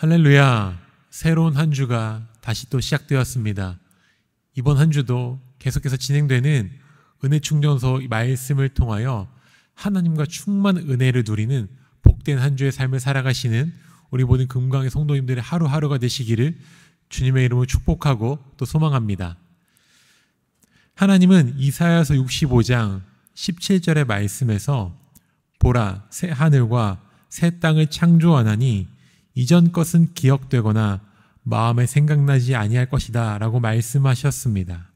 할렐루야! 새로운 한 주가 다시 또 시작되었습니다. 이번 한 주도 계속해서 진행되는 은혜 충전소 말씀을 통하여 하나님과 충만한 은혜를 누리는 복된 한 주의 삶을 살아가시는 우리 모든 금강의 성도님들의 하루하루가 되시기를 주님의 이름으로 축복하고 또 소망합니다. 하나님은 이사야서 65장 17절의 말씀에서 보라, 새 하늘과 새 땅을 창조하나니 이전 것은 기억되거나 마음에 생각나지 아니할 것이다 라고 말씀하셨습니다.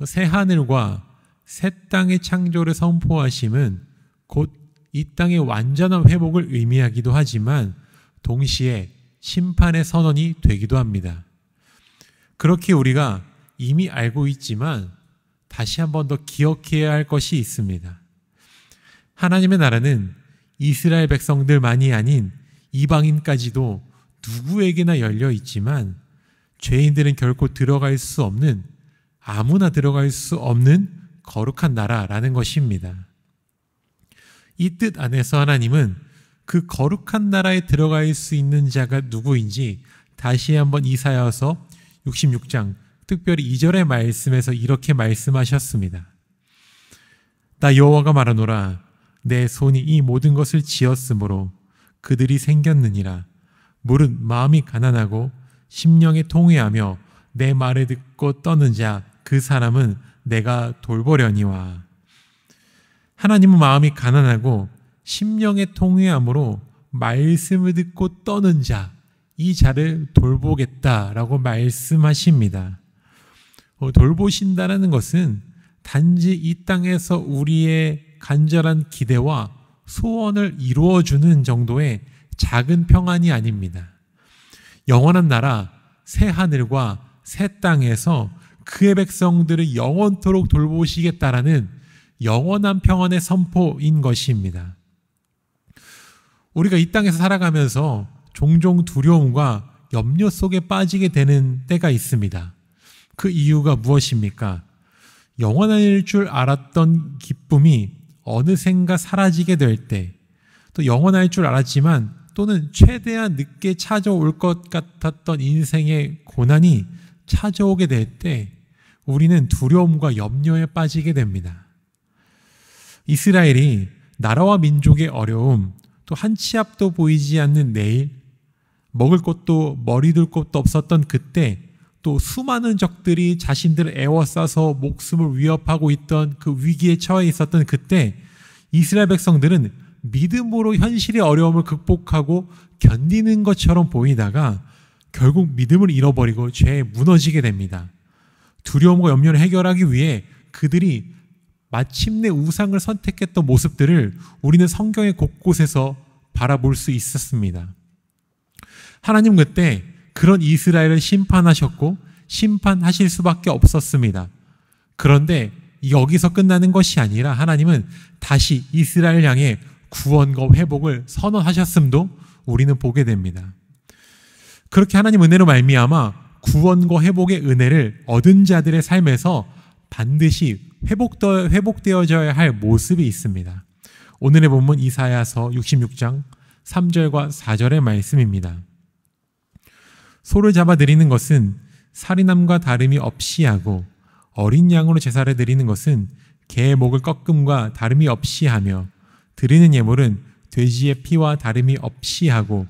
새 하늘과 새 땅의 창조를 선포하심은 곧 이 땅의 완전한 회복을 의미하기도 하지만 동시에 심판의 선언이 되기도 합니다. 그렇게 우리가 이미 알고 있지만 다시 한 번 더 기억해야 할 것이 있습니다. 하나님의 나라는 이스라엘 백성들만이 아닌 이방인까지도 누구에게나 열려 있지만 죄인들은 결코 들어갈 수 없는, 아무나 들어갈 수 없는 거룩한 나라라는 것입니다. 이 뜻 안에서 하나님은 그 거룩한 나라에 들어갈 수 있는 자가 누구인지 다시 한번 이사야서 66장 특별히 2절의 말씀에서 이렇게 말씀하셨습니다. 나 여호와가 말하노라. 내 손이 이 모든 것을 지었으므로 그들이 생겼느니라. 무릇 마음이 가난하고 심령에 통회하며 내 말을 듣고 떠는 자 그 사람은 내가 돌보려니와. 하나님은 마음이 가난하고 심령에 통회함으로 말씀을 듣고 떠는 자, 이 자를 돌보겠다라고 말씀하십니다. 돌보신다라는 것은 단지 이 땅에서 우리의 간절한 기대와 소원을 이루어주는 정도의 작은 평안이 아닙니다. 영원한 나라, 새 하늘과 새 땅에서 그의 백성들을 영원토록 돌보시겠다라는 영원한 평안의 선포인 것입니다. 우리가 이 땅에서 살아가면서 종종 두려움과 염려 속에 빠지게 되는 때가 있습니다. 그 이유가 무엇입니까? 영원할 줄 알았던 기쁨이 어느샌가 사라지게 될 때, 또 영원할 줄 알았지만 또는 최대한 늦게 찾아올 것 같았던 인생의 고난이 찾아오게 될 때 우리는 두려움과 염려에 빠지게 됩니다. 이스라엘이 나라와 민족의 어려움, 또 한 치 앞도 보이지 않는 내일, 먹을 것도 머리둘 곳도 없었던 그때, 또 수많은 적들이 자신들을 에워싸서 목숨을 위협하고 있던 그 위기에 처해 있었던 그때 이스라엘 백성들은 믿음으로 현실의 어려움을 극복하고 견디는 것처럼 보이다가 결국 믿음을 잃어버리고 죄에 무너지게 됩니다. 두려움과 염려를 해결하기 위해 그들이 마침내 우상을 선택했던 모습들을 우리는 성경의 곳곳에서 바라볼 수 있었습니다. 하나님 그때 그런 이스라엘을 심판하셨고 심판하실 수밖에 없었습니다. 그런데 여기서 끝나는 것이 아니라 하나님은 다시 이스라엘 향해 구원과 회복을 선언하셨음도 우리는 보게 됩니다. 그렇게 하나님 은혜로 말미암아 구원과 회복의 은혜를 얻은 자들의 삶에서 반드시 회복되어져야 할 모습이 있습니다. 오늘의 본문 이사야서 66장 3절과 4절의 말씀입니다. 소를 잡아 드리는 것은 살인함과 다름이 없이 하고 어린 양으로 제사를 드리는 것은 개의 목을 꺾음과 다름이 없이 하며 드리는 예물은 돼지의 피와 다름이 없이 하고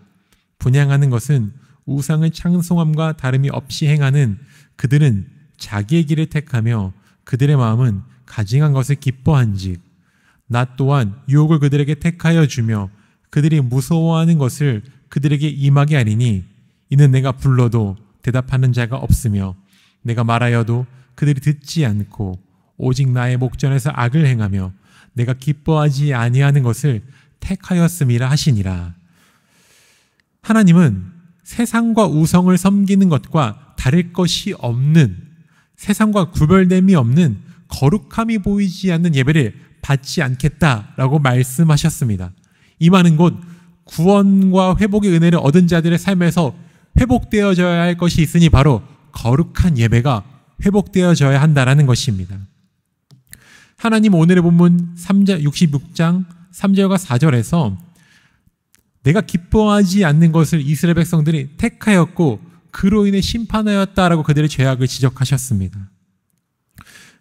분향하는 것은 우상을 찬송함과 다름이 없이 행하는 그들은 자기의 길을 택하며 그들의 마음은 가증한 것을 기뻐한즉 나 또한 유혹을 그들에게 택하여 주며 그들이 무서워하는 것을 그들에게 임하게 하리니 이는 내가 불러도 대답하는 자가 없으며 내가 말하여도 그들이 듣지 않고 오직 나의 목전에서 악을 행하며 내가 기뻐하지 아니하는 것을 택하였음이라 하시니라. 하나님은 세상과 우상을 섬기는 것과 다를 것이 없는, 세상과 구별됨이 없는 거룩함이 보이지 않는 예배를 받지 않겠다라고 말씀하셨습니다. 이 말은 곧 구원과 회복의 은혜를 얻은 자들의 삶에서 회복되어져야 할 것이 있으니 바로 거룩한 예배가 회복되어져야 한다는 것입니다. 하나님 오늘의 본문 66장 3절과 4절에서 내가 기뻐하지 않는 것을 이스라엘 백성들이 택하였고 그로 인해 심판하였다라고 그들의 죄악을 지적하셨습니다.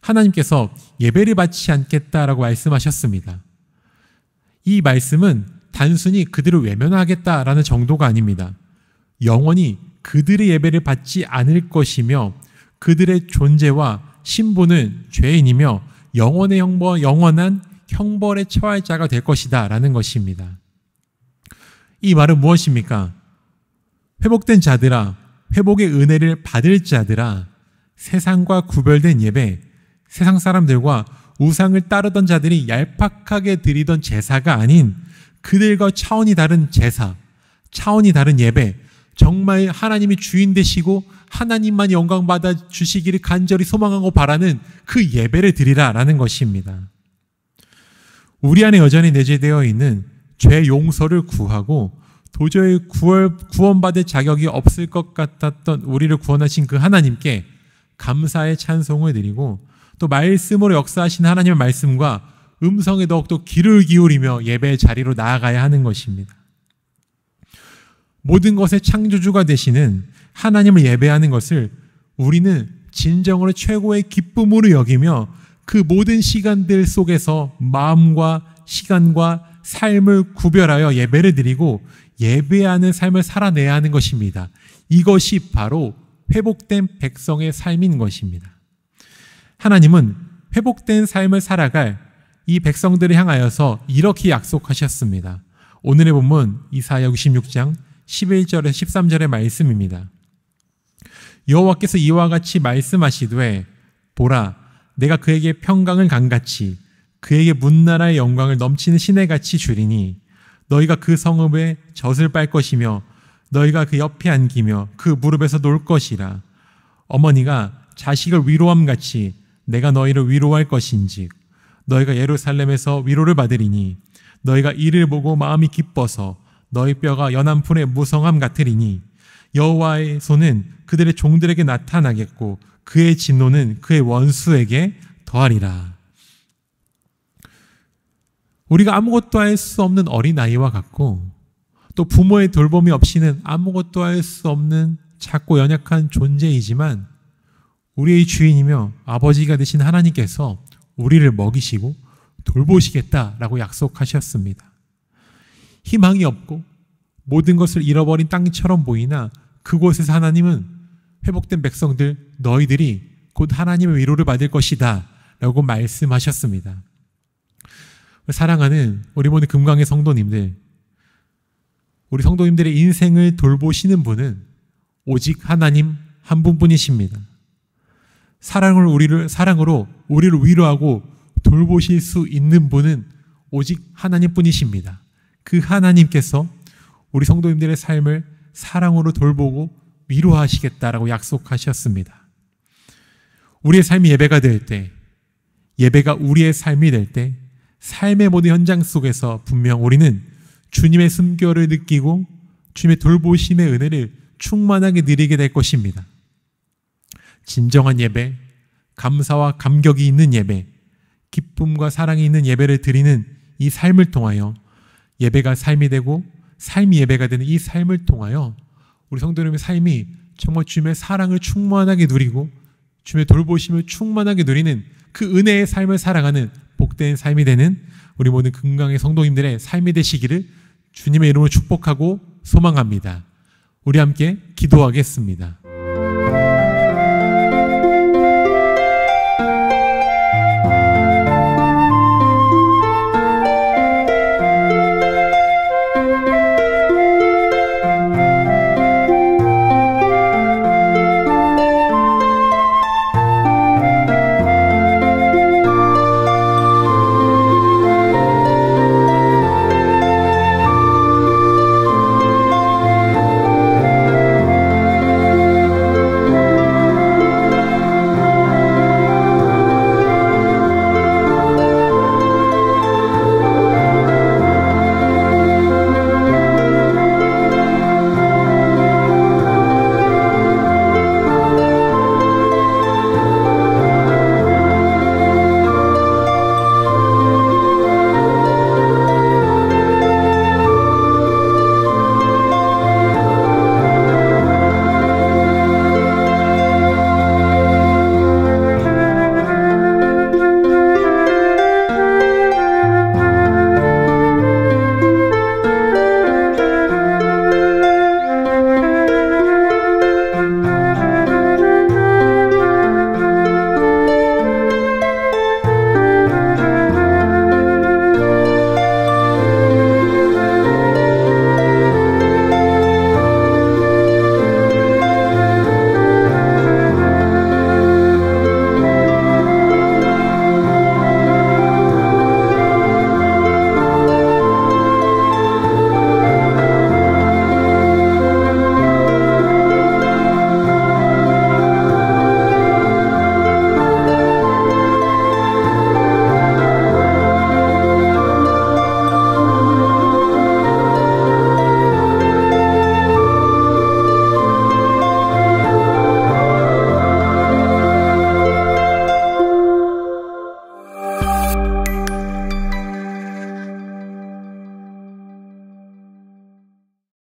하나님께서 예배를 받지 않겠다라고 말씀하셨습니다. 이 말씀은 단순히 그들을 외면하겠다라는 정도가 아닙니다. 영원히 그들의 예배를 받지 않을 것이며 그들의 존재와 신분은 죄인이며 영원한 형벌에 처할 자가 될 것이다 라는 것입니다. 이 말은 무엇입니까? 회복된 자들아, 회복의 은혜를 받을 자들아, 세상과 구별된 예배, 세상 사람들과 우상을 따르던 자들이 얄팍하게 드리던 제사가 아닌 그들과 차원이 다른 제사, 차원이 다른 예배, 정말 하나님이 주인 되시고 하나님만 영광 받아 주시기를 간절히 소망하고 바라는 그 예배를 드리라라는 것입니다. 우리 안에 여전히 내재되어 있는 죄 용서를 구하고 도저히 구원받을 자격이 없을 것 같았던 우리를 구원하신 그 하나님께 감사의 찬송을 드리고 또 말씀으로 역사하신 하나님의 말씀과 음성에 더욱더 귀를 기울이며 예배의 자리로 나아가야 하는 것입니다. 모든 것의 창조주가 되시는 하나님을 예배하는 것을 우리는 진정으로 최고의 기쁨으로 여기며 그 모든 시간들 속에서 마음과 시간과 삶을 구별하여 예배를 드리고 예배하는 삶을 살아내야 하는 것입니다. 이것이 바로 회복된 백성의 삶인 것입니다. 하나님은 회복된 삶을 살아갈 이 백성들을 향하여서 이렇게 약속하셨습니다. 오늘의 본문 이사야 66장 11절에서 13절의 말씀입니다. 여호와께서 이와 같이 말씀하시되 보라 내가 그에게 평강을 강같이 그에게 문나라의 영광을 넘치는 시내같이 주리니 너희가 그 성읍에 젖을 빨 것이며 너희가 그 옆에 안기며 그 무릎에서 놀 것이라. 어머니가 자식을 위로함같이 내가 너희를 위로할 것인즉 너희가 예루살렘에서 위로를 받으리니 너희가 이를 보고 마음이 기뻐서 너희 뼈가 연한 풀의 무성함 같으리니 여호와의 손은 그들의 종들에게 나타나겠고 그의 진노는 그의 원수에게 더하리라. 우리가 아무것도 할 수 없는 어린아이와 같고 또 부모의 돌봄이 없이는 아무것도 할 수 없는 작고 연약한 존재이지만 우리의 주인이며 아버지가 되신 하나님께서 우리를 먹이시고 돌보시겠다라고 약속하셨습니다. 희망이 없고 모든 것을 잃어버린 땅처럼 보이나 그곳에서 하나님은 회복된 백성들 너희들이 곧 하나님의 위로를 받을 것이다 라고 말씀하셨습니다. 사랑하는 우리 모든 금강의 성도님들, 우리 성도님들의 인생을 돌보시는 분은 오직 하나님 한 분뿐이십니다. 사랑으로 우리를 위로하고 돌보실 수 있는 분은 오직 하나님뿐이십니다. 그 하나님께서 우리 성도님들의 삶을 사랑으로 돌보고 위로하시겠다라고 약속하셨습니다. 우리의 삶이 예배가 될 때, 예배가 우리의 삶이 될 때 삶의 모든 현장 속에서 분명 우리는 주님의 숨결을 느끼고 주님의 돌보심의 은혜를 충만하게 누리게 될 것입니다. 진정한 예배, 감사와 감격이 있는 예배, 기쁨과 사랑이 있는 예배를 드리는 이 삶을 통하여 예배가 삶이 되고 삶이 예배가 되는 이 삶을 통하여 우리 성도님의 삶이 정말 주님의 사랑을 충만하게 누리고 주님의 돌보심을 충만하게 누리는 그 은혜의 삶을 살아가는 복된 삶이 되는 우리 모든 금강의 성도님들의 삶이 되시기를 주님의 이름으로 축복하고 소망합니다. 우리 함께 기도하겠습니다.